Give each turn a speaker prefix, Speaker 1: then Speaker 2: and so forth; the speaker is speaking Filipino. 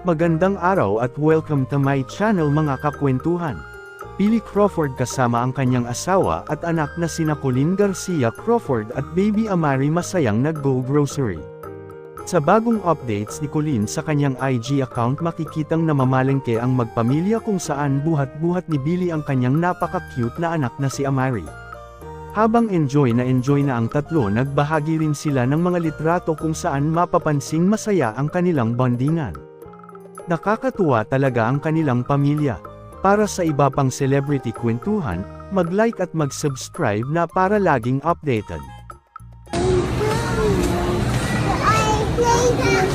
Speaker 1: Magandang araw at welcome to my channel mga kakwentuhan. Billy Crawford kasama ang kanyang asawa at anak na sina Colleen Garcia Crawford at baby Amari masayang nag-go grocery. Sa bagong updates ni Colleen sa kanyang IG account makikitang namamalengke ang magpamilya kung saan buhat-buhat ni Billy ang kanyang napaka-cute na anak na si Amari. Habang enjoy na ang tatlo, nagbahagi rin sila ng mga litrato kung saan mapapansing masaya ang kanilang bondingan. Nakakatuwa talaga ang kanilang pamilya. Para sa iba pang celebrity kwentuhan, mag-like at mag-subscribe na para laging updated.
Speaker 2: I play